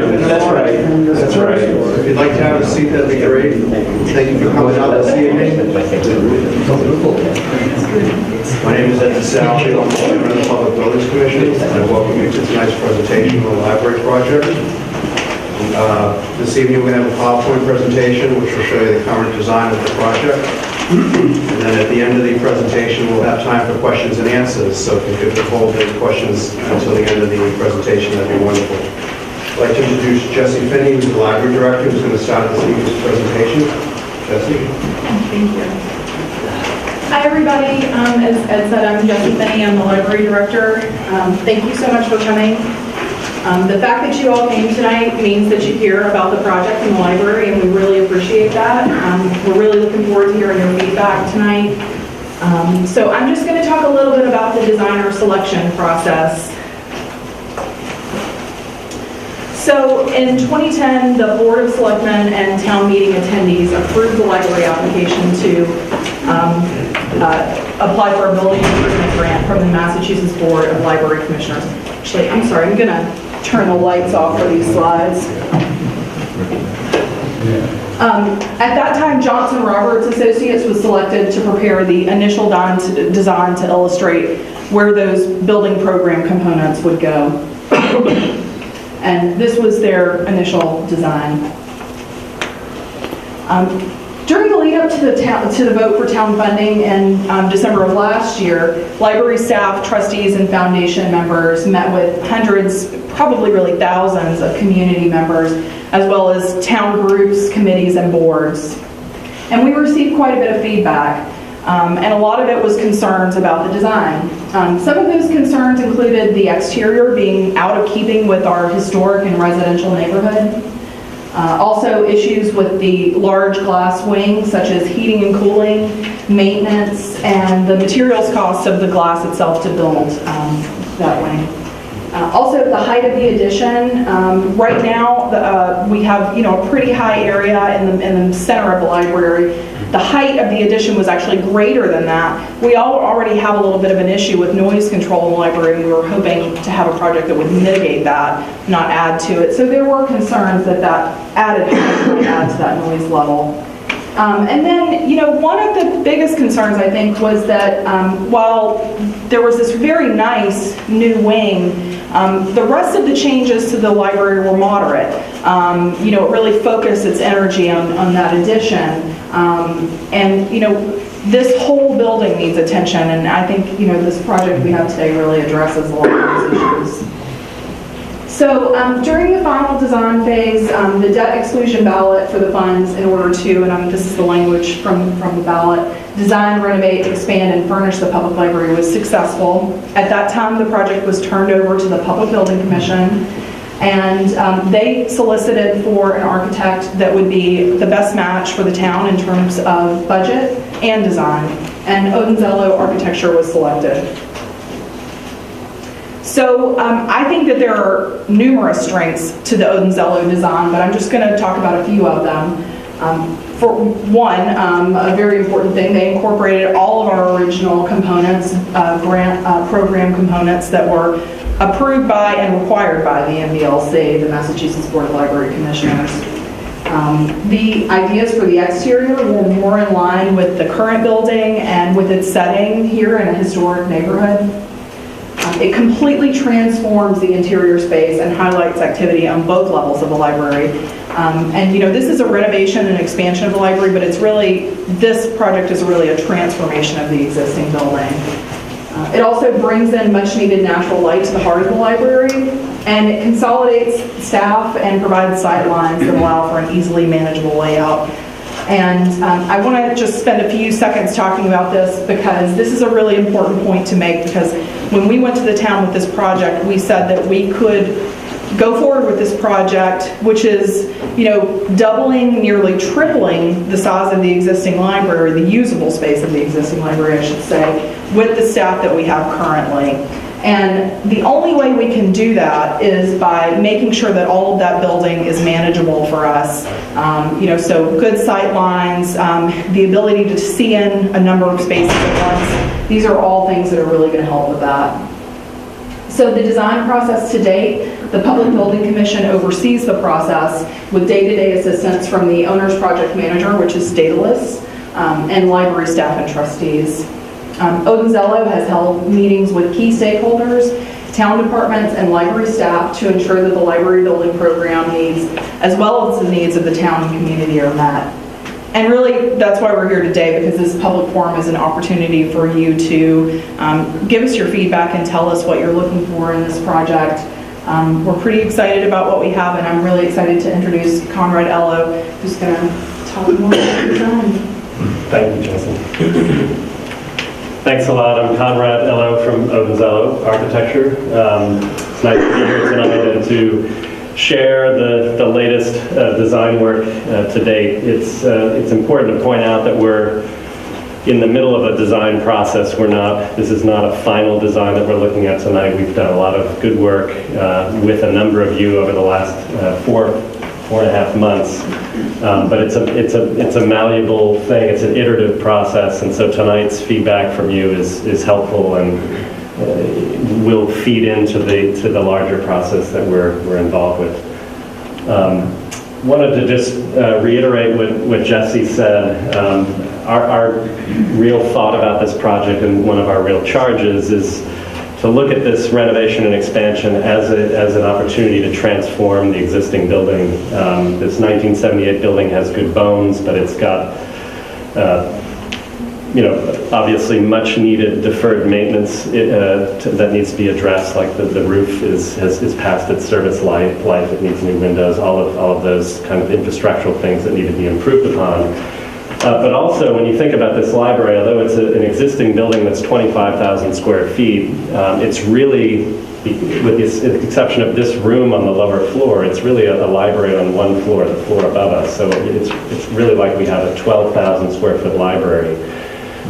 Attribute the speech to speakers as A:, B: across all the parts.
A: That's right. That's right.
B: If you'd like to have a seat, that'd be great. Thank you for coming out this evening. My name is Ed Scituate. I'm the chairman of the Public Buildings Commission, and I welcome you to tonight's presentation on the library project. This evening we have a PowerPoint presentation which will show you the current design of the project. And then at the end of the presentation we'll have time for questions and answers. So if you could hold any questions until the end of the presentation, that'd be wonderful. I'd like to introduce Jesse Finney, who's the library director, who's going to start this evening's presentation. Jesse.
C: Thank you. Hi, everybody. As Ed said, I'm Jesse Finney. I'm the library director. Thank you so much for coming. The fact that you all came tonight means that you hear about the project in the library, and we really appreciate that. We're really looking forward to hearing your feedback tonight. So I'm just going to talk a little bit about the designer selection process. So in 2010, the Board of Selectmen and town meeting attendees approved the library application to apply for a building improvement grant from the Massachusetts Board of Library Commissioners. Actually, I'm sorry, I'm going to turn the lights off for these slides. At that time, Johnson Roberts Associates was selected to prepare the initial design to illustrate where those building program components would go. And this was their initial design. During the lead up to the vote for town funding in December of last year, library staff, trustees, and foundation members met with hundreds, probably really thousands of community members, as well as town groups, committees, and boards. And we received quite a bit of feedback. And a lot of it was concerns about the design. Some of those concerns included the exterior being out of keeping with our historic and residential neighborhood. Also issues with the large glass wing, such as heating and cooling, maintenance, and the materials cost of the glass itself to build that wing. Also, the height of the addition. Right now, we have a pretty high area in the center of the library. The height of the addition was actually greater than that. We already have a little bit of an issue with noise control in the library, and we were hoping to have a project that would mitigate that, not add to it. So there were concerns that added height would add to that noise level. And then, one of the biggest concerns, I think, was that while there was this very nice new wing, the rest of the changes to the library were moderate. It really focused its energy on that addition. This whole building needs attention, and I think, this project we have today really addresses a lot of those issues. So during the final design phase, the debt exclusion ballot for the funds in order to, and this is the language from the ballot, design, renovate, expand, and furnish the public library was successful. At that time, the project was turned over to the Public Building Commission, and they solicited for an architect that would be the best match for the town in terms of budget and design, and Odenzello Architecture was selected. So I think that there are numerous strengths to the Odenzello design, but I'm just going to talk about a few of them. For one, a very important thing, they incorporated all of our original components, grant program components that were approved by and required by the MBLC, the Massachusetts Board of Library Commissioners. The ideas for the exterior were more in line with the current building and with its setting here in a historic neighborhood. It completely transforms the interior space and highlights activity on both levels of the library. This is a renovation and expansion of the library, but this project is really a transformation of the existing building. It also brings in much needed natural light to the heart of the library, and it consolidates staff and provides sight lines that allow for an easily manageable layout. And I want to just spend a few seconds talking about this because this is a really important point to make, because when we went to the town with this project, we said that we could go forward with this project, which is, doubling, nearly tripling the size of the existing library, the usable space of the existing library, I should say, with the staff that we have currently. And the only way we can do that is by making sure that all of that building is manageable for us. So good sight lines, the ability to see in a number of spaces at once. These are all things that are really going to help with that. So the design process to date, the Public Building Commission oversees the process with day-to-day assistance from the owner's project manager, which is Daedalus, and library staff and trustees. Odenzello has held meetings with key stakeholders, town departments, and library staff to ensure that the library building program needs, as well as the needs of the town and community, are met. And really, that's why we're here today, because this public forum is an opportunity for you to give us your feedback and tell us what you're looking for in this project. We're pretty excited about what we have, and I'm really excited to introduce Conrad Ello, who's going to talk more about the design.
D: Thank you, Jesse. Thanks a lot. I'm Conrad Ello from Odenzello Architecture. It's nice to be here tonight and to share the latest design work to date. It's important to point out that we're in the middle of a design process. This is not a final design that we're looking at tonight. We've done a lot of good work with a number of you over the last 4.5 months. But it's a malleable thing. It's an iterative process, and so tonight's feedback from you is helpful and will feed into the larger process that we're involved with. Wanted to just reiterate what Jesse said. Our real thought about this project, and one of our real charges, is to look at this renovation and expansion as an opportunity to transform the existing building. This 1978 building has good bones, but it's got, obviously much needed deferred maintenance that needs to be addressed. Like the roof is past its service life. It needs new windows. All of those kind of infrastructural things that need to be improved upon. But also, when you think about this library, although it's an existing building that's 25,000 square feet, it's really, with the exception of this room on the lower floor, it's really a library on one floor, the floor above us. So it's really like we have a 12,000 square foot library.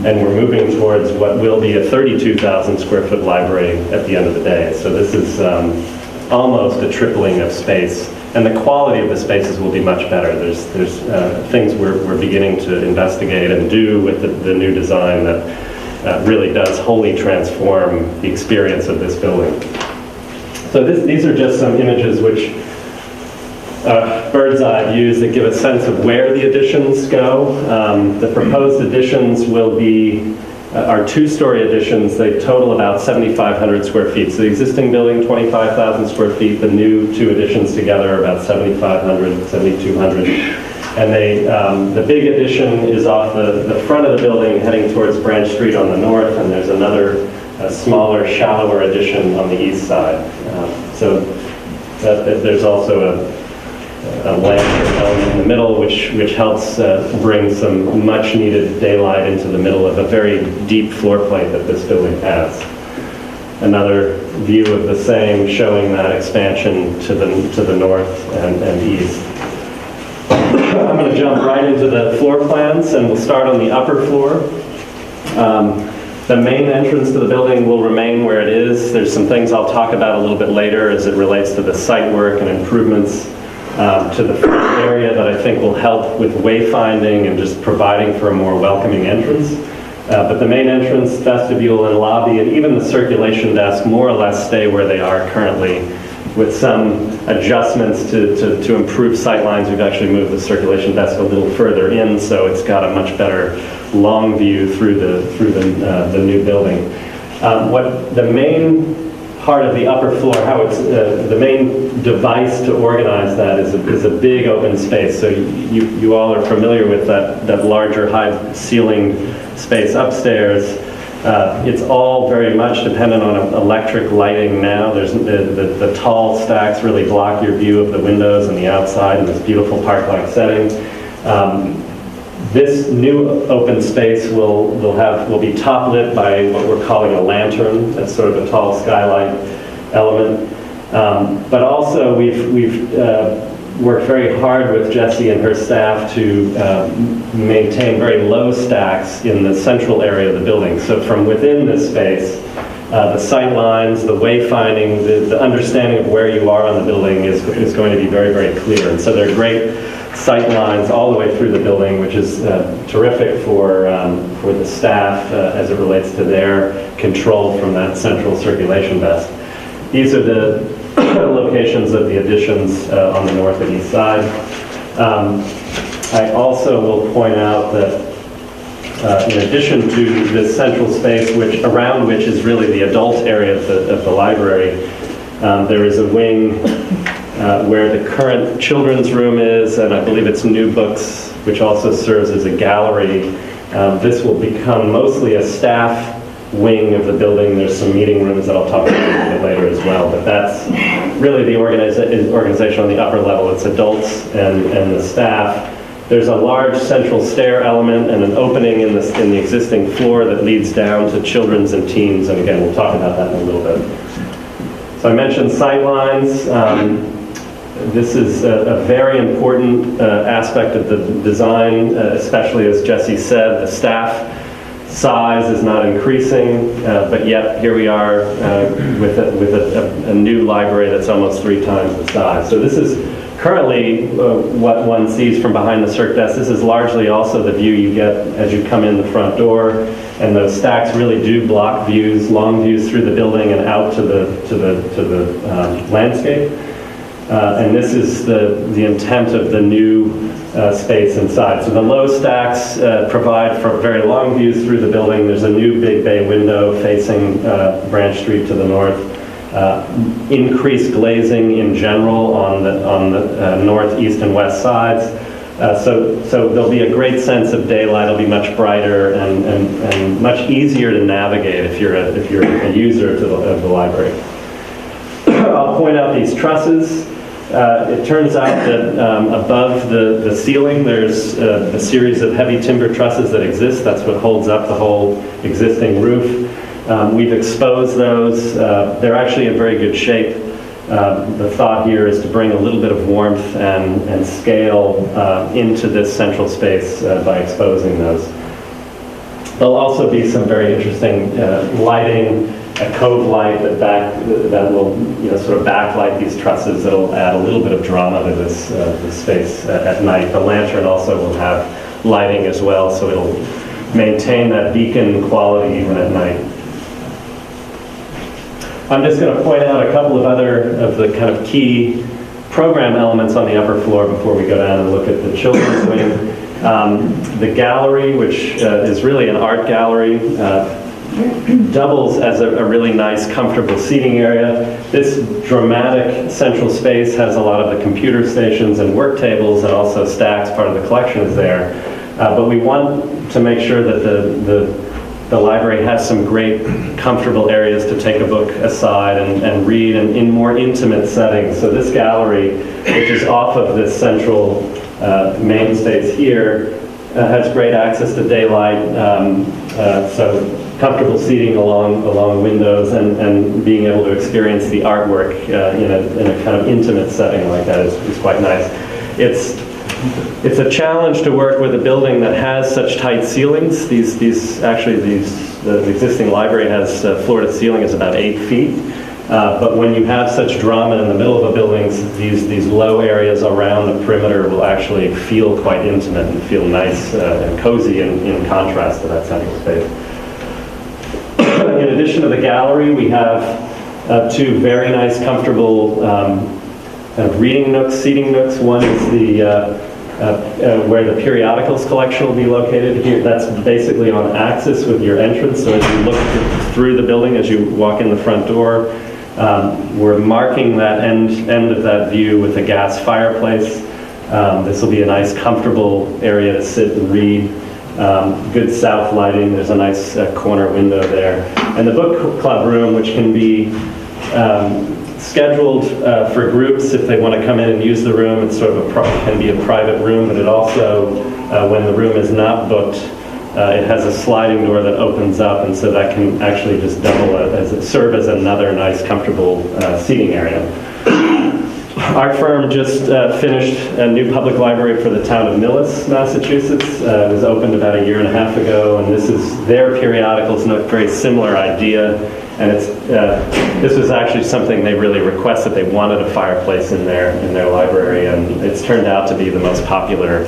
D: And we're moving towards what will be a 32,000 square foot library at the end of the day. So this is almost a tripling of space. And the quality of the spaces will be much better. There's things we're beginning to investigate and do with the new design that really does wholly transform the experience of this building. So these are just some images which bird's eye views that give a sense of where the additions go. The proposed additions will be our two-story additions. They total about 7,500 square feet. So the existing building, 25,000 square feet. The new two additions together are about 7,500, 7,200. And the big addition is off the front of the building heading towards Branch Street on the north, and there's another smaller, shallower addition on the east side. So there's also a lantern element in the middle, which helps bring some much needed daylight into the middle of a very deep floor plate that this building has. Another view of the same, showing that expansion to the north and east. I'm going to jump right into the floor plans, and we'll start on the upper floor. The main entrance to the building will remain where it is. There's some things I'll talk about a little bit later as it relates to the site work and improvements to the front area that I think will help with wayfinding and just providing for a more welcoming entrance. But the main entrance, vestibule, and lobby, and even the circulation desk more or less stay where they are currently, with some adjustments to improve sight lines. We've actually moved the circulation desk a little further in, so it's got a much better long view through the new building. What the main part of the upper floor, how it's the main device to organize that is a big open space. So you all are familiar with that larger high ceiling space upstairs. It's all very much dependent on electric lighting now. There's the tall stacks really block your view of the windows and the outside in this beautiful park-like setting. This new open space will be top lit by what we're calling a lantern. That's sort of a tall skylight element. But also we've worked very hard with Jessie and her staff to maintain very low stacks in the central area of the building. So from within this space, the sight lines, the wayfinding, the understanding of where you are on the building is going to be very, very clear. And so there are great sight lines all the way through the building, which is terrific for the staff as it relates to their control from that central circulation desk. These are the locations of the additions on the north and east side. I also will point out that in addition to this central space, around which is really the adult area of the library, there is a wing where the current children's room is, and I believe it's New Books, which also serves as a gallery. This will become mostly a staff wing of the building. There's some meeting rooms that I'll talk about a little bit later as well, but that's really the organization on the upper level. It's adults and the staff. There's a large central stair element and an opening in the existing floor that leads down to children's and teens, and again, we'll talk about that in a little bit. So I mentioned sight lines. This is a very important aspect of the design, especially as Jesse said, the staff size is not increasing, but yet here we are with a new library that's almost 3 times the size. So this is currently what one sees from behind the circ desk. This is largely also the view you get as you come in the front door, and those stacks really do block views, long views through the building and out to the landscape. And this is the intent of the new space inside. So the low stacks provide for very long views through the building. There's a new big bay window facing Branch Street to the north. Increased glazing in general on the north, east, and west sides. So there'll be a great sense of daylight. It'll be much brighter and much easier to navigate if you're a user of the library. I'll point out these trusses. It turns out that above the ceiling there's a series of heavy timber trusses that exist. That's what holds up the whole existing roof. We've exposed those. They're actually in very good shape. The thought here is to bring a little bit of warmth and scale into this central space by exposing those. There'll also be some very interesting lighting, a cove light that will sort of backlight these trusses. That'll add a little bit of drama to this space at night. The lantern also will have lighting as well, so it'll maintain that beacon quality even at night. I'm just going to point out a couple of other of the kind of key program elements on the upper floor before we go down and look at the children's wing. The gallery, which is really an art gallery, doubles as a really nice, comfortable seating area. This dramatic central space has a lot of the computer stations and work tables and also stacks. Part of the collection is there. But we want to make sure that the library has some great, comfortable areas to take a book aside and read in more intimate settings. So this gallery, which is off of this central main space here, has great access to daylight, so comfortable seating along windows and being able to experience the artwork in a kind of intimate setting like that is quite nice. It's a challenge to work with a building that has such tight ceilings. The existing library has floor to ceiling is about 8 feet. But when you have such drama in the middle of a building, these low areas around the perimeter will actually feel quite intimate and feel nice and cozy in contrast to that central space. In addition to the gallery, we have 2 very nice, comfortable kind of reading nooks, seating nooks. One is where the periodicals collection will be located here. That's basically on axis with your entrance. So as you look through the building, as you walk in the front door, we're marking that end of that view with a gas fireplace. This will be a nice, comfortable area to sit and read. Good south lighting. There's a nice corner window there. And the book club room, which can be scheduled for groups if they want to come in and use the room. It's sort of can be a private room, but it also, when the room is not booked, it has a sliding door that opens up, and so that can actually just serve as another nice, comfortable seating area. Our firm just finished a new public library for the town of Millis, Massachusetts. It was opened about 1.5 years ago, and this is their periodicals, a very similar idea. And this was actually something they really requested. They wanted a fireplace in their library, and it's turned out to be the most popular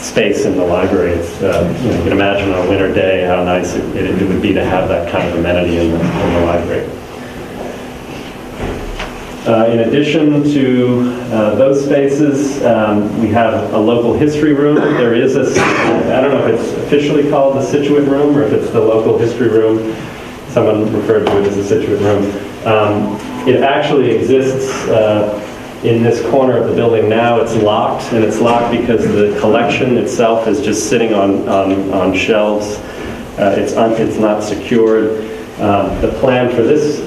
D: space in the library. It's, you can imagine on a winter day how nice it would be to have that kind of amenity in the library. In addition to those spaces, we have a local history room. There is I don't know if it's officially called the Scituate room or if it's the local history room. Someone referred to it as the Scituate room. It actually exists in this corner of the building now. It's locked, and it's locked because the collection itself is just sitting on shelves. It's not secured. The plan for this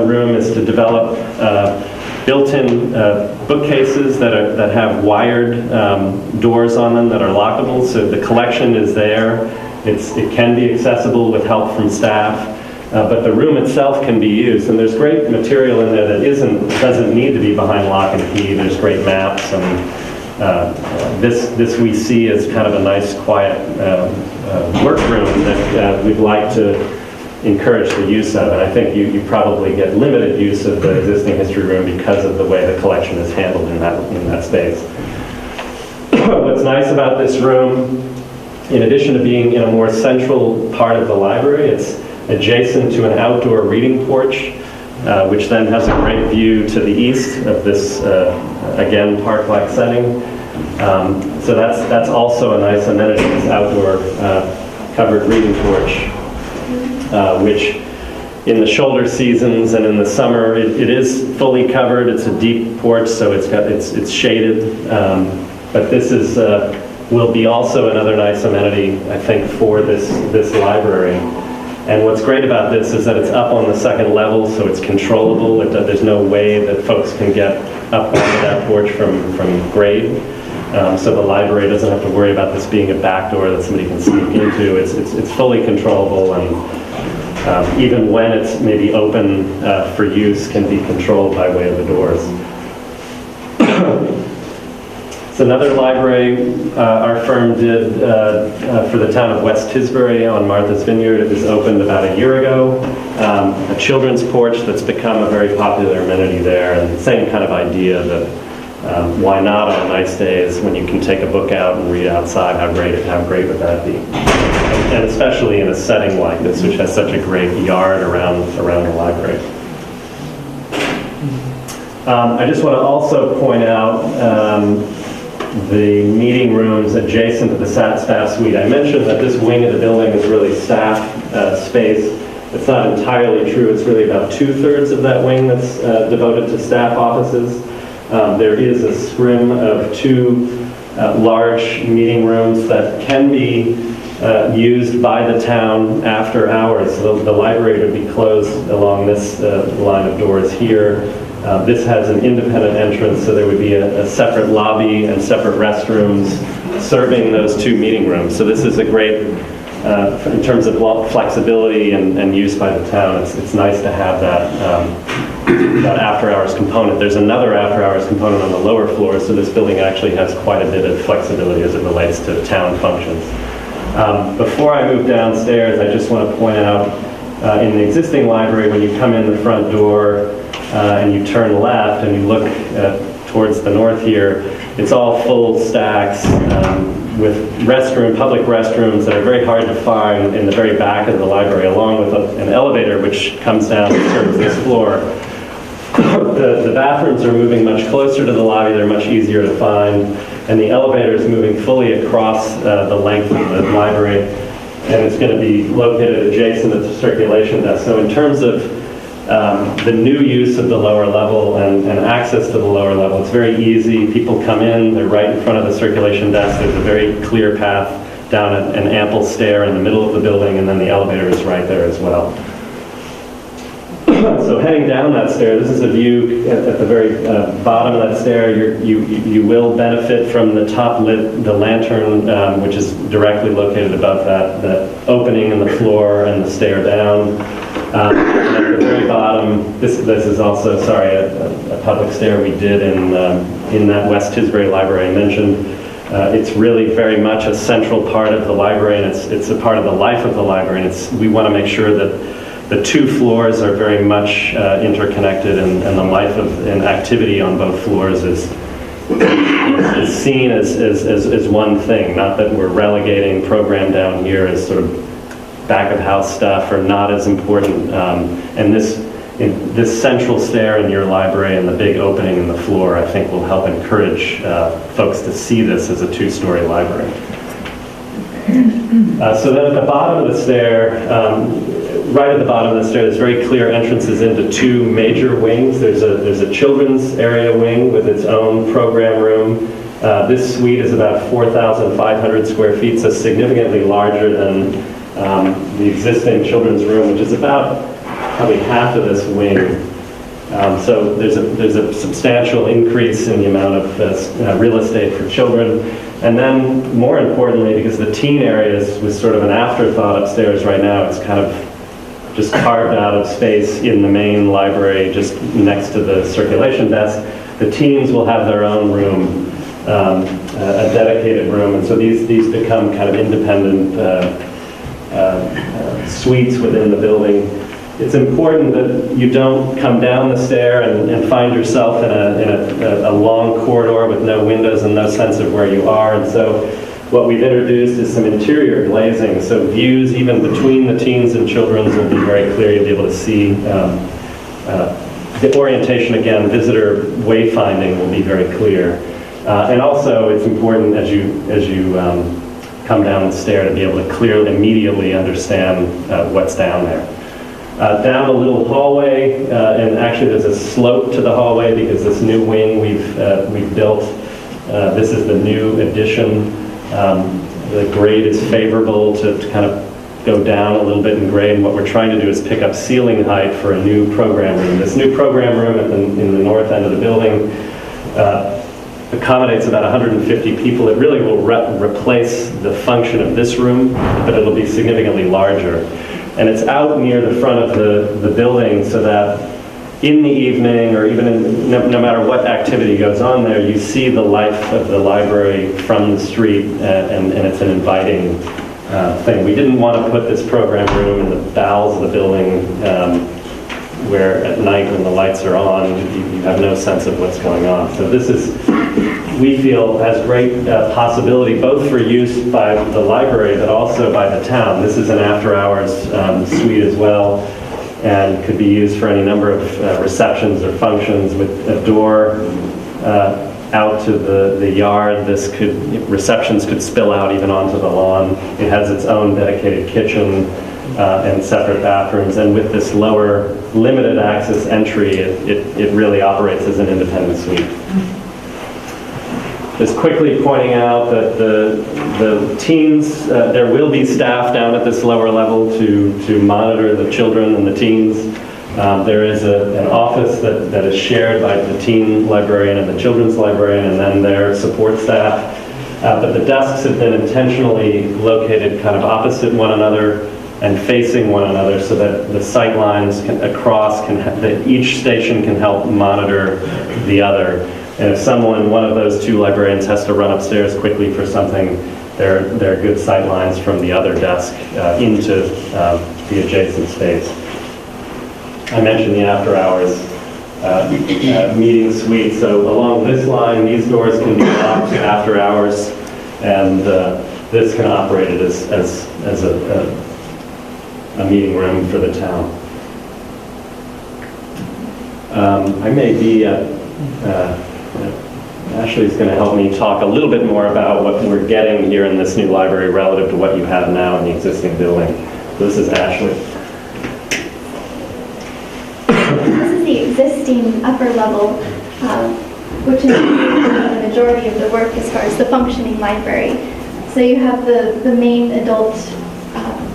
D: room is to develop built-in bookcases that have wired doors on them that are lockable. So the collection is there. It can be accessible with help from staff. But the room itself can be used, and there's great material in there that doesn't need to be behind lock and key. There's great maps, and this we see as kind of a nice, quiet workroom that we'd like to encourage the use of. And I think you probably get limited use of the existing history room because of the way the collection is handled in that space. What's nice about this room, in addition to being in a more central part of the library, it's adjacent to an outdoor reading porch, which then has a great view to the east of this, again, park-like setting. So that's also a nice amenity, this outdoor covered reading porch, which in the shoulder seasons and in the summer, it is fully covered. It's a deep porch, so it's shaded. But this will be also another nice amenity, I think, for this library. And what's great about this is that it's up on the second level, so it's controllable. There's no way that folks can get up onto that porch from grade. So the library doesn't have to worry about this being a back door that somebody can sneak into. It's fully controllable, and even when it's maybe open for use, can be controlled by way of the doors. It's another library our firm did for the town of West Tisbury on Martha's Vineyard. It was opened about a year ago. A children's porch that's become a very popular amenity there, and the same kind of idea that why not on nice days when you can take a book out and read outside, how great would that be? And especially in a setting like this, which has such a great yard around the library. I just want to also point out the meeting rooms adjacent to the staff suite. I mentioned that this wing of the building is really staff space. It's not entirely true. It's really about 2/3 of that wing that's devoted to staff offices. There is a scrim of 2 large meeting rooms that can be used by the town after hours. So the library would be closed along this line of doors here. This has an independent entrance, so there would be a separate lobby and separate restrooms serving those 2 meeting rooms. So this is a great, in terms of flexibility and use by the town, it's nice to have that after-hours component. There's another after-hours component on the lower floor, so this building actually has quite a bit of flexibility as it relates to town functions. Before I move downstairs, I just want to point out, in the existing library, when you come in the front door, and you turn left and you look towards the north here, it's all full stacks with public restrooms that are very hard to find in the very back of the library, along with an elevator which comes down and serves this floor. The bathrooms are moving much closer to the lobby, they're much easier to find, and the elevator is moving fully across the length of the library, and it's going to be located adjacent to the circulation desk. So in terms of the new use of the lower level and access to the lower level, it's very easy. People come in, they're right in front of the circulation desk. There's a very clear path down an ample stair in the middle of the building, and then the elevator is right there as well. So heading down that stair, this is a view at the very bottom of that stair. You will benefit from the top lit, the lantern, which is directly located above that opening in the floor and the stair down. At the very bottom, this is also, a public stair we did in that West Tisbury library I mentioned. It's really very much a central part of the library, and it's a part of the life of the library, and we want to make sure that the 2 floors are very much interconnected, and the life and activity on both floors is seen as one thing, not that we're relegating program down here as sort of back of house stuff or not as important. And this this central stair in your library and the big opening in the floor, I think, will help encourage folks to see this as a two-story library. So then at the bottom of the stair, right at the bottom of the stair, there's very clear entrances into two major wings. There's a children's area wing with its own program room. This suite is about 4,500 square feet, so significantly larger than the existing children's room, which is about probably half of this wing. So there's a substantial increase in the amount of real estate for children. And then, more importantly, because the teen area was sort of an afterthought upstairs right now, it's kind of just carved out of space in the main library just next to the circulation desk. The teens will have their own room, a dedicated room, and so these become kind of independent suites within the building. It's important that you don't come down the stair and find yourself in a long corridor with no windows and no sense of where you are. And so what we've introduced is some interior glazing. So views even between the teens and children's will be very clear. You'll be able to see the orientation again, visitor wayfinding will be very clear. And also it's important as you come down the stair to be able to clearly, immediately understand what's down there. Down a little hallway, and actually there's a slope to the hallway because this new wing we've built, this is the new addition. The grade is favorable to kind of go down a little bit in grade, and what we're trying to do is pick up ceiling height for a new program room. This new program room in the north end of the building accommodates about 150 people. It really will replace the function of this room, but it'll be significantly larger. And it's out near the front of the building so that in the evening or even no matter what activity goes on there, you see the life of the library from the street, and it's an inviting thing. We didn't want to put this program room in the bowels of the building where at night when the lights are on, you have no sense of what's going on. So this is, we feel, has great possibility both for use by the library but also by the town. This is an after-hours suite as well, and could be used for any number of receptions or functions with a door out to the yard. Receptions could spill out even onto the lawn. It has its own dedicated kitchen and separate bathrooms, and with this lower limited access entry, it really operates as an independent suite. Just quickly pointing out that the teens, there will be staff down at this lower level to monitor the children and the teens. There is an office that is shared by the teen librarian and the children's librarian, and then their support staff. But the desks have been intentionally located kind of opposite one another and facing one another so that the sight lines that each station can help monitor the other. And if one of those two librarians has to run upstairs quickly for something, there are good sight lines from the other desk into the adjacent space. I mentioned the after-hours meeting suite. So along this line, these doors can be locked after hours, and this can operate it as a meeting room for the town. I may be, Ashley's going to help me talk a little bit more about what we're getting here in this new library relative to what you have now in the existing building. So this is Ashley.
E: This is the existing upper level, which is the majority of the work as far as the functioning library. So you have the main adult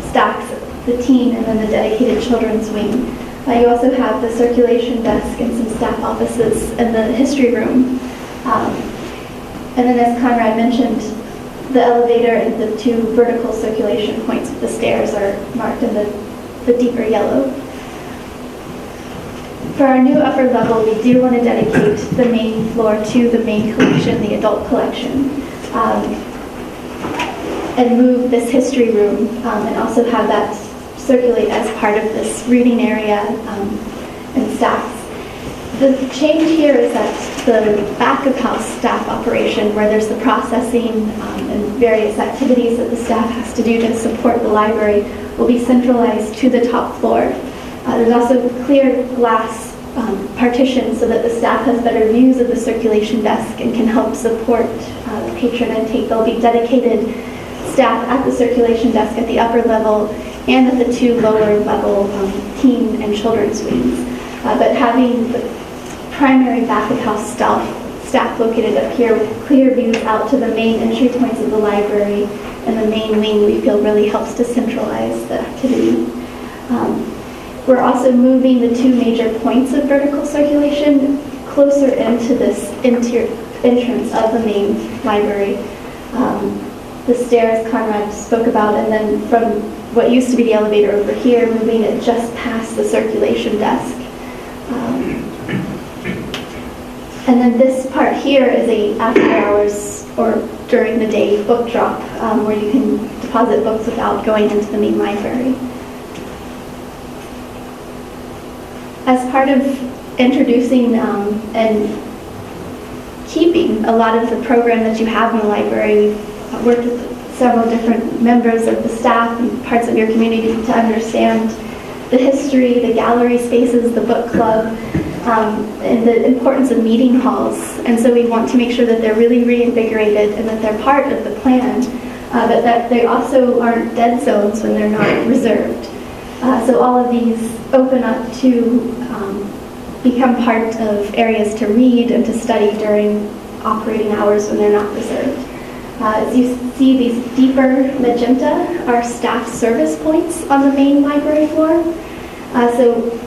E: stacks, the teen, and then the dedicated children's wing. You also have the circulation desk and some staff offices and the history room. And then as Conrad mentioned, the elevator and the two vertical circulation points of the stairs are marked in the deeper yellow. For our new upper level, we do want to dedicate the main floor to the main collection, the adult collection, and move this history room and also have that circulate as part of this reading area and stacks. The change here is that the back of house staff operation, where there's the processing and various activities that the staff has to do to support the library, will be centralized to the top floor. There's also clear glass partitions so that the staff has better views of the circulation desk and can help support the patron intake. There'll be dedicated staff at the circulation desk at the upper level and at the 2 lower level teen and children's wings. But having the primary back-of-house staff located up here with clear views out to the main entry points of the library and the main wing, we feel really helps to centralize the activity. We're also moving the 2 major points of vertical circulation closer into this entrance of the main library. The stairs Conrad spoke about, and then from what used to be the elevator over here, moving it just past the circulation desk. And then this part here is a after hours or during the day book drop where you can deposit books without going into the main library. As part of introducing and keeping a lot of the program that you have in the library, we've worked with several different members of the staff and parts of your community to understand the history, the gallery spaces, the book club, and the importance of meeting halls. And so we want to make sure that they're really reinvigorated and that they're part of the plan, but that they also aren't dead zones when they're not reserved. So all of these open up to become part of areas to read and to study during operating hours when they're not reserved. As you see, these deeper magenta are staff service points on the main library floor. So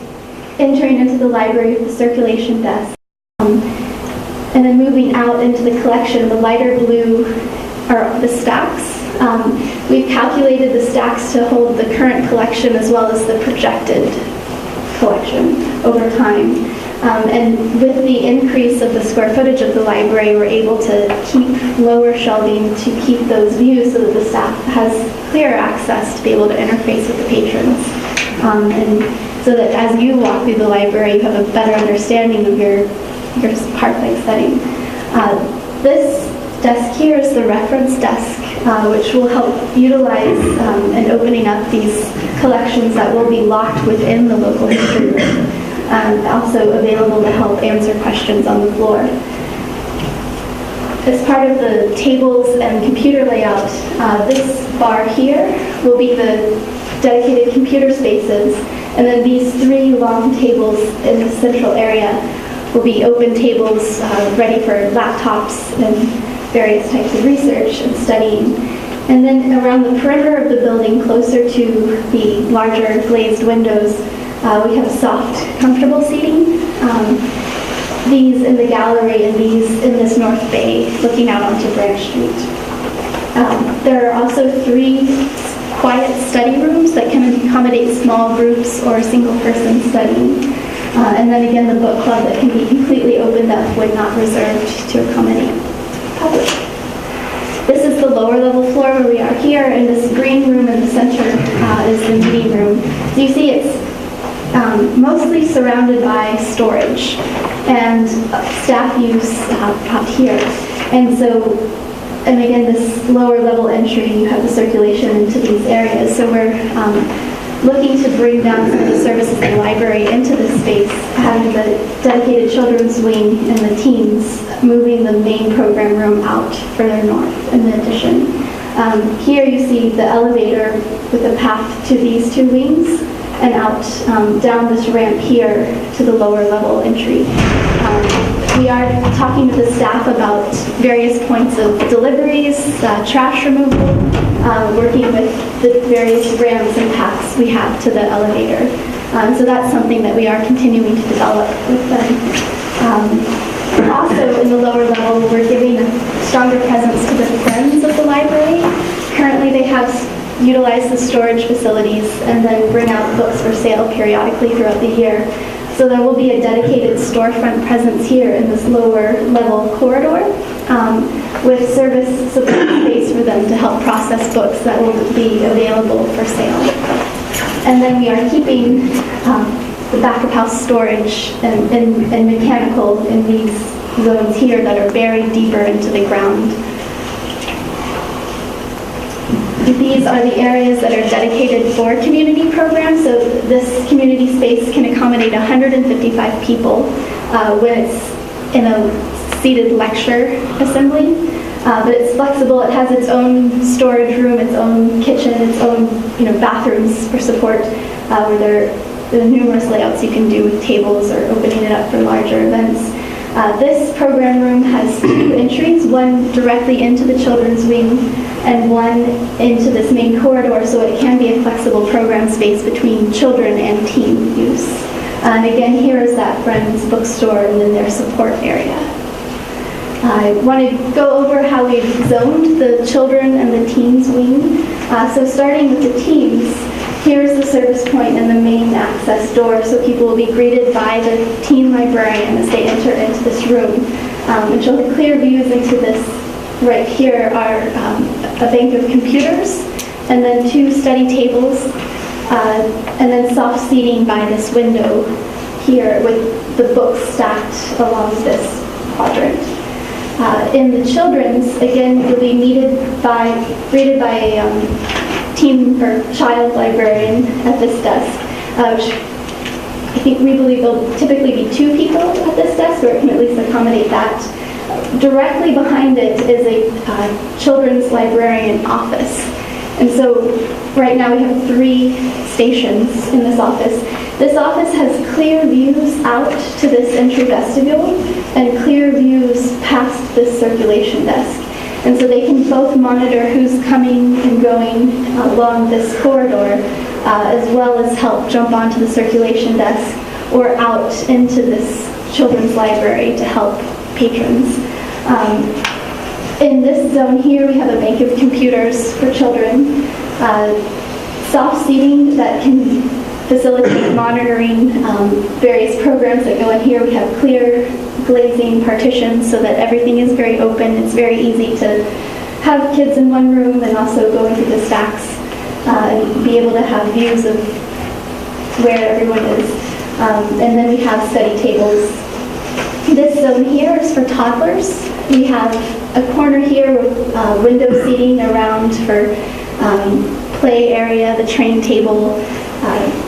E: entering into the library with the circulation desk, and then moving out into the collection, the lighter blue are the stacks. We've calculated the stacks to hold the current collection as well as the projected collection over time. And with the increase of the square footage of the library, we're able to keep lower shelving to keep those views so that the staff has clear access to be able to interface with the patrons. And so that as you walk through the library, you have a better understanding of your park-like setting. This desk here is the reference desk, which will help utilize and opening up these collections that will be locked within the local history room, and also available to help answer questions on the floor. As part of the tables and computer layout, this bar here will be the dedicated computer spaces, and then these 3 long tables in the central area will be open tables ready for laptops and various types of research and studying. And then around the perimeter of the building, closer to the larger glazed windows, we have soft, comfortable seating. These in the gallery and these in this north bay looking out onto Branch Street. There are also 3 quiet study rooms that can accommodate small groups or single-person studying. And then again, the book club that can be completely opened up when not reserved to accommodate public. This is the lower level floor where we are here, and this green room in the center is the meeting room. So you see it's mostly surrounded by storage and staff use out here. And so, and again, this lower level entry, you have the circulation into these areas. So we're looking to bring down some of the services of the library into this space, having the dedicated children's wing and the teens, moving the main program room out further north in the addition. Here you see the elevator with a path to these 2 wings and out down this ramp here to the lower level entry. We are talking to the staff about various points of deliveries, trash removal, working with the various ramps and paths we have to the elevator. So that's something that we are continuing to develop with them. Also in the lower level, we're giving a stronger presence to the friends of the library. Currently they have utilized the storage facilities and then bring out books for sale periodically throughout the year. So there will be a dedicated storefront presence here in this lower level corridor with service support space for them to help process books that will be available for sale. And then we are keeping the back of house storage and mechanical in these zones here that are buried deeper into the ground. These are the areas that are dedicated for community programs. So this community space can accommodate 155 people when it's in a seated lecture assembly. But it's flexible. It has its own storage room, its own kitchen, its own bathrooms for support, where there are numerous layouts you can do with tables or opening it up for larger events. This program room has 2 entries, one directly into the children's wing and one into this main corridor, so it can be a flexible program space between children and teen use. And again, here is that Friends bookstore and then their support area. I want to go over how we've zoned the children and the teens wing. So starting with the teens, here's the service point and the main access door, so people will be greeted by the teen librarian as they enter into this room. And she'll have clear views into this. Right here are a bank of computers, and then 2 study tables, and then soft seating by this window here with the books stacked along this quadrant. In the children's, again, you'll be greeted by a teen or child librarian at this desk. I think we believe there'll typically be 2 people at this desk, or it can at least accommodate that. Directly behind it is a children's librarian office. And so right now we have 3 stations in this office. This office has clear views out to this entry vestibule and clear views past this circulation desk. And so they can both monitor who's coming and going along this corridor, as well as help jump onto the circulation desk or out into this children's library to help patrons. In this zone here, we have a bank of computers for children, soft seating that can facilitate monitoring various programs that go in here. We have clear glazing partitions so that everything is very open. It's very easy to have kids in one room and also go into the stacks and be able to have views of where everyone is. And then we have study tables. This zone here is for toddlers. We have a corner here with window seating around for play area, the train table.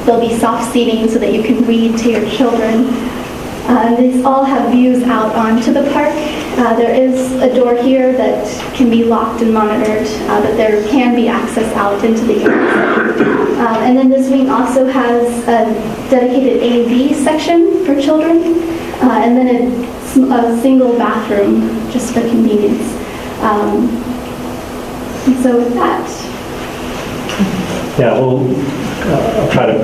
E: There'll be soft seating so that you can read to your children. These all have views out onto the park. There is a door here that can be locked and monitored, but there can be access out into the yard. And then this wing also has a dedicated AV section for children, and then a single bathroom just for convenience. And so with that.
D: Yeah, I'll try to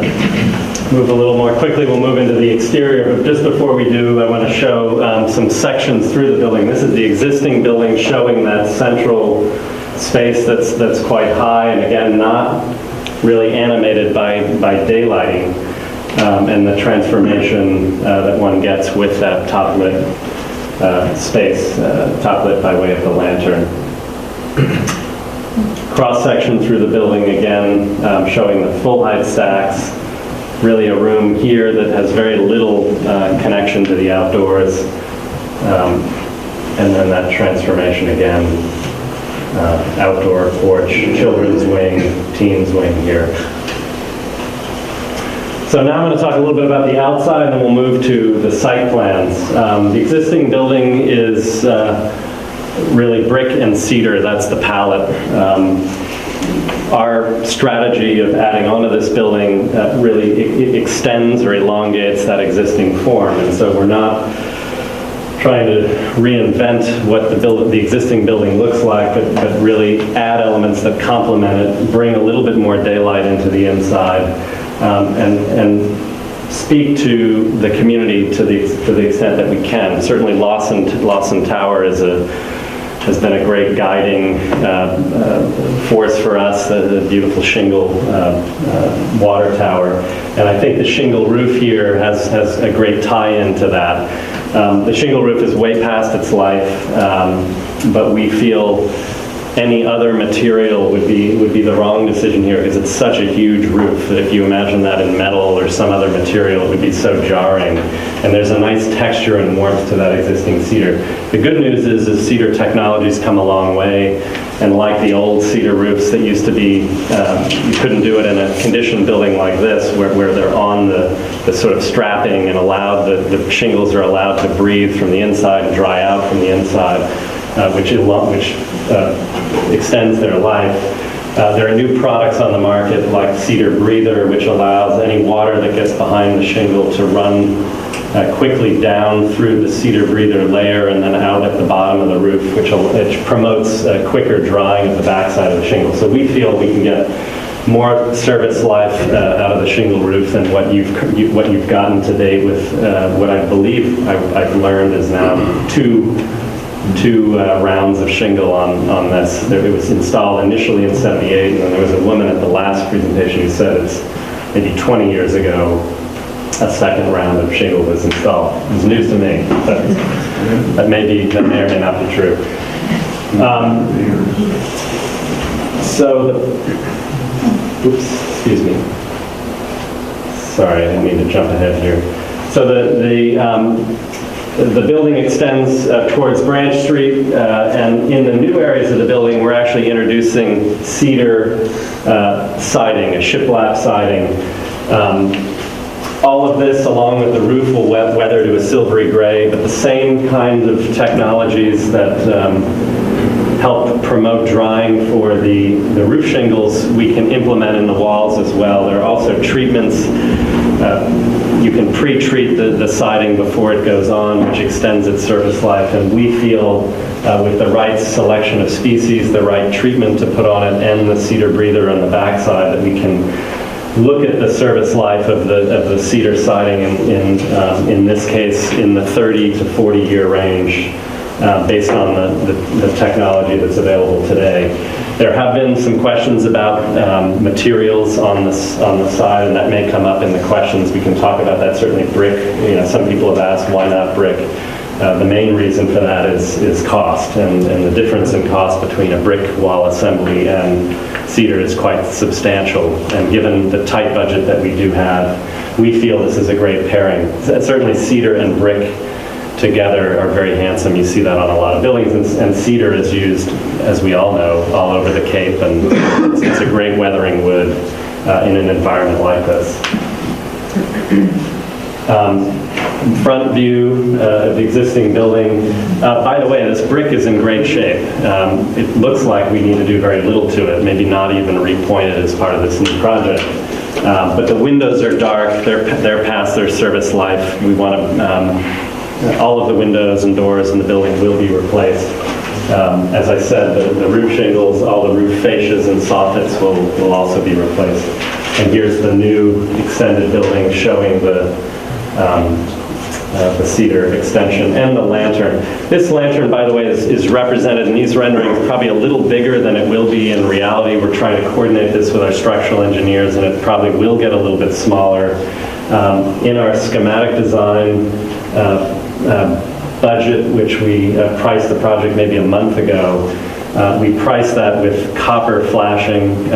D: move a little more quickly. We'll move into the exterior, but just before we do, I want to show some sections through the building. This is the existing building showing that central space that's quite high, and again, not really animated by daylighting, and the transformation that one gets with that top-lit space, top-lit by way of the lantern. Cross-section through the building again, showing the full-height stacks. Really a room here that has very little connection to the outdoors. And then that transformation again, outdoor porch, children's wing, teens wing here. So now I'm going to talk a little bit about the outside, and then we'll move to the site plans. The existing building is really brick and cedar. That's the palette. Our strategy of adding onto this building really extends or elongates that existing form, and so we're not trying to reinvent what the existing building looks like, but really add elements that complement it, bring a little bit more daylight into the inside, and speak to the community to the extent that we can. Certainly Lawson Tower has been a great guiding force for us, the beautiful shingle water tower. And I think the shingle roof here has a great tie-in to that. The shingle roof is way past its life, but we feel any other material would be the wrong decision here, because it's such a huge roof that if you imagine that in metal or some other material, it would be so jarring. And there's a nice texture and warmth to that existing cedar. The good news is cedar technology's come a long way, And like the old cedar roofs that used to be, you couldn't do it in a conditioned building like this, where they're on the sort of strapping and the shingles are allowed to breathe from the inside and dry out from the inside, which extends their life. There are new products on the market like Cedar Breather, which allows any water that gets behind the shingle to run quickly down through the Cedar Breather layer and then out at the bottom of the roof, which promotes quicker drying of the backside of the shingle. So we feel we can get more service life out of the shingle roof than what you've gotten to date with what I believe I've learned is now two rounds of shingle on this. It was installed initially in '78, and then there was a woman at the last presentation who said it's maybe 20 years ago a second round of shingle was installed. It's news to me, but that may or may not be true. Excuse me. Sorry, I didn't mean to jump ahead here. So the building extends towards Branch Street, and in the new areas of the building, we're actually introducing cedar siding, a shiplap siding. All of this, along with the roof, will weather to a silvery gray, but the same kinds of technologies that help promote drying for the roof shingles, we can implement in the walls as well. There are also treatments. You can pre-treat the siding before it goes on, which extends its surface life, and we feel with the right selection of species, the right treatment to put on it, and the Cedar Breather on the backside, that we can look at the service life of the cedar siding in this case in the 30 to 40 year range, based on the technology that's available today. There have been some questions about materials on the side, and that may come up in the questions. We can talk about that. Certainly brick, some people have asked why not brick. The main reason for that is cost, and the difference in cost between a brick wall assembly and cedar is quite substantial. And given the tight budget that we do have, we feel this is a great pairing. Certainly cedar and brick together are very handsome. You see that on a lot of buildings, and cedar is used, as we all know, all over the Cape, and it's a great weathering wood in an environment like this. Front view of the existing building. By the way, this brick is in great shape. It looks like we need to do very little to it, maybe not even repoint it as part of this new project. But the windows are dark. They're past their service life. We want to, all of the windows and doors in the building will be replaced. As I said, the roof shingles, all the roof fascias and soffits will also be replaced. And here's the new extended building showing the cedar extension and the lantern. This lantern, by the way, is represented in these renderings probably a little bigger than it will be in reality. We're trying to coordinate this with our structural engineers, and it probably will get a little bit smaller. In our schematic design budget, which we priced the project maybe a month ago, we priced that with copper flashing,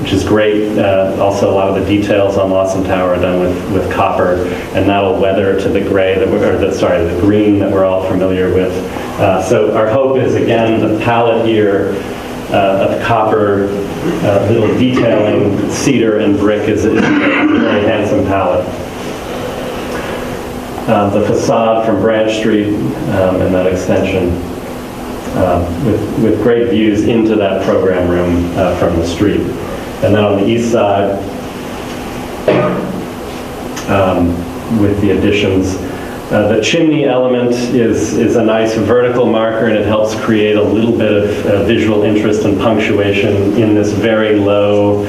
D: which is great. Also, a lot of the details on Lawson Tower are done with copper, and that'll weather to the gray, the green that we're all familiar with. So our hope is, again, the palette here of copper, little detailing, cedar and brick is a very handsome palette. The facade from Branch Street and that extension, with great views into that program room from the street. And then on the east side, with the additions, the chimney element is a nice vertical marker, and it helps create a little bit of visual interest and punctuation in this very low.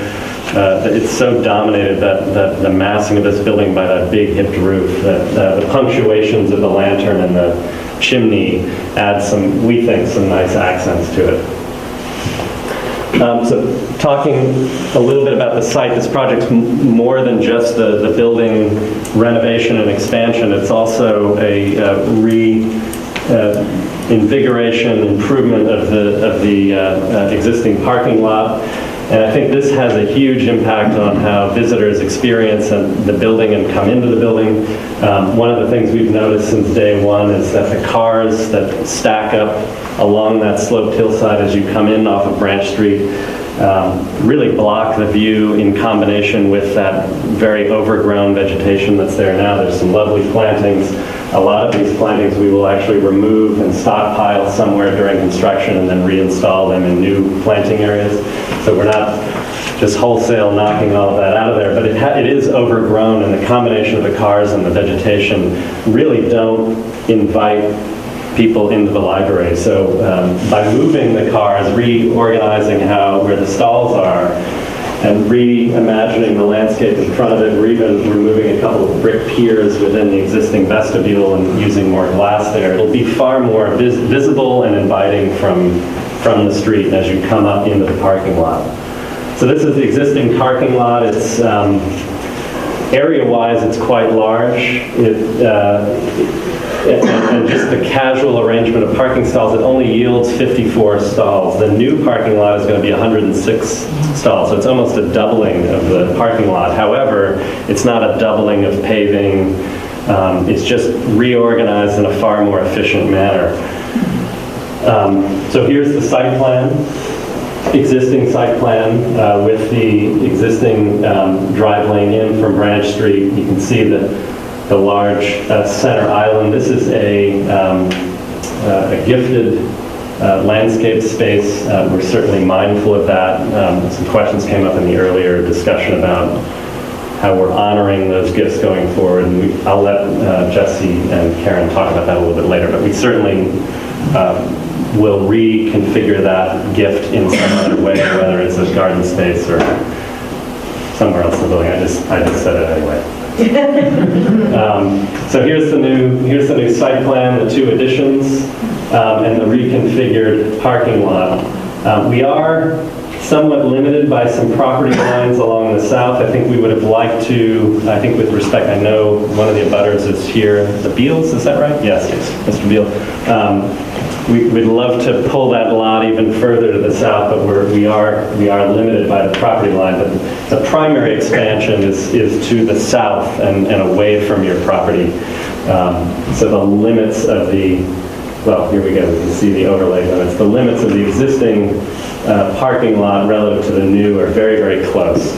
D: It's so dominated, that the massing of this building by that big hipped roof, that the punctuations of the lantern and the chimney add some, we think, some nice accents to it. So talking a little bit about the site, this project's more than just the building renovation and expansion. It's also a invigoration, improvement of the existing parking lot. And I think this has a huge impact on how visitors experience the building and come into the building. One of the things we've noticed since day one is that the cars that stack up along that sloped hillside as you come in off of Branch Street really block the view in combination with that very overgrown vegetation that's there now. There's some lovely plantings. A lot of these plantings we will actually remove and stockpile somewhere during construction and then reinstall them in new planting areas. So we're not just wholesale knocking all of that out of there, but it is overgrown, and the combination of the cars and the vegetation really don't invite people into the library. So by moving the cars, reorganizing where the stalls are, and reimagining the landscape in front of it, or even removing a couple of brick piers within the existing vestibule and using more glass there, it'll be far more visible and inviting from the street as you come up into the parking lot. So this is the existing parking lot. It's area-wise, it's quite large. And just the casual arrangement of parking stalls, it only yields 54 stalls. The new parking lot is going to be 106 stalls, so it's almost a doubling of the parking lot. However, it's not a doubling of paving. It's just reorganized in a far more efficient manner. So here's the site plan, existing site plan with the existing drive lane in from Branch Street. You can see the large center island. This is a gifted landscape space. We're certainly mindful of that. Some questions came up in the earlier discussion about how we're honoring those gifts going forward. And I'll let Jesse and Karen talk about that a little bit later, but we certainly will reconfigure that gift in some other way, whether it's a garden space or somewhere else in the building. I just said it anyway. So here's the new site plan, the two additions, and the reconfigured parking lot. We are somewhat limited by some property lines along the south. I think we would have liked to, with respect, I know one of the abutters is here, the Beals, is that right? Yes, Mr. Beal. We'd love to pull that lot even further to the south, but we are limited by the property line. But the primary expansion is to the south and away from your property. So the limits of the, well, here we go. We can see the overlay limits. The limits of the existing parking lot relative to the new are very, very close.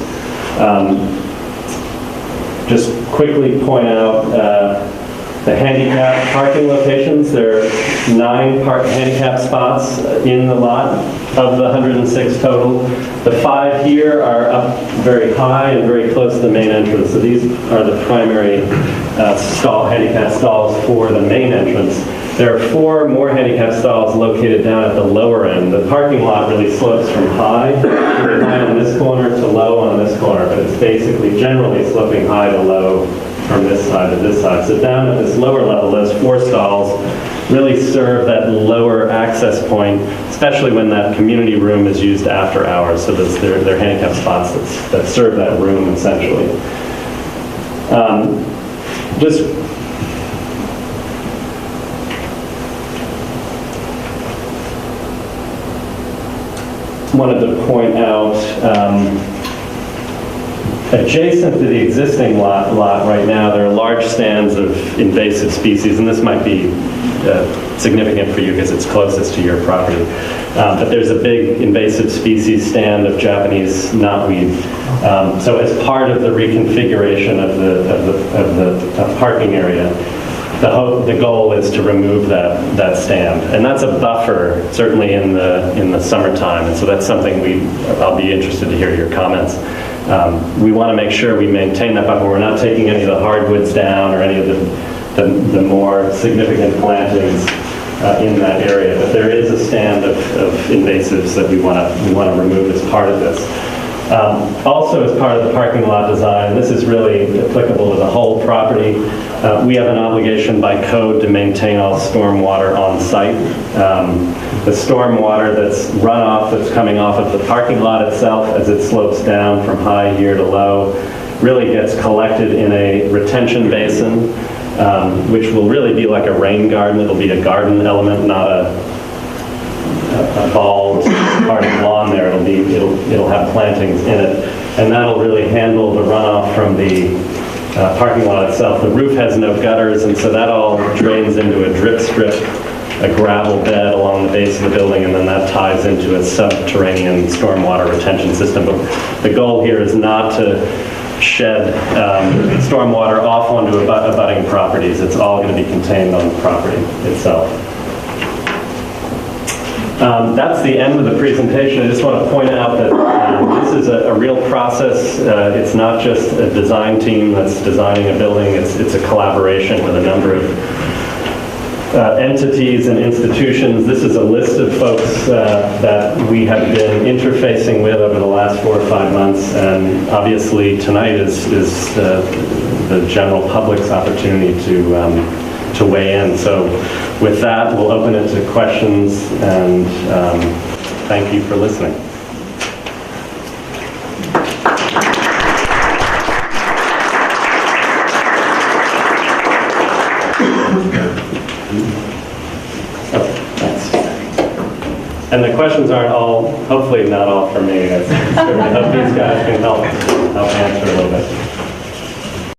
D: Just quickly point out the handicap parking locations. There are 9 handicap spots in the lot of the 106 total. The 5 here are up very high and very close to the main entrance. So these are the primary handicap stalls for the main entrance. There are 4 more handicap stalls located down at the lower end. The parking lot really slopes from high on this corner to low on this corner, but it's basically generally sloping high to low from this side to this side. So down at this lower level, those 4 stalls really serve that lower access point, especially when that community room is used after hours. So they're handicap spots that serve that room essentially. Just wanted to point out adjacent to the existing lot right now, there are large stands of invasive species, and this might be significant for you because it's closest to your property. But there's a big invasive species stand of Japanese knotweed. So as part of the reconfiguration of the parking area, the goal is to remove that stand, and that's a buffer certainly in the summertime, and so that's something I'll be interested to hear your comments. We want to make sure we maintain that buffer. We're not taking any of the hardwoods down or any of the more significant plantings in that area, but there is a stand of invasives that we want to remove as part of this. Also, as part of the parking lot design, and this is really applicable to the whole property, we have an obligation by code to maintain all stormwater on site. The stormwater that's runoff that's coming off of the parking lot itself as it slopes down from high here to low really gets collected in a retention basin, which will really be like a rain garden. It'll be a garden element, not a a bald part of lawn there. It'll have plantings in it, and that'll really handle the runoff from the parking lot itself. The roof has no gutters, and so that all drains into a drip strip, a gravel bed along the base of the building, and then that ties into a subterranean stormwater retention system. But the goal here is not to shed stormwater off onto abutting properties. It's all going to be contained on the property itself. That's the end of the presentation. I just want to point out that this is a real process. It's not just a design team that's designing a building. It's a collaboration with a number of entities and institutions. This is a list of folks that we have been interfacing with over the last 4 or 5 months, and obviously tonight is the general public's opportunity to weigh in. So with that, we'll open it to questions, and thank you for listening. And the questions aren't all, hopefully not all for me. I hope these guys can help answer a little bit.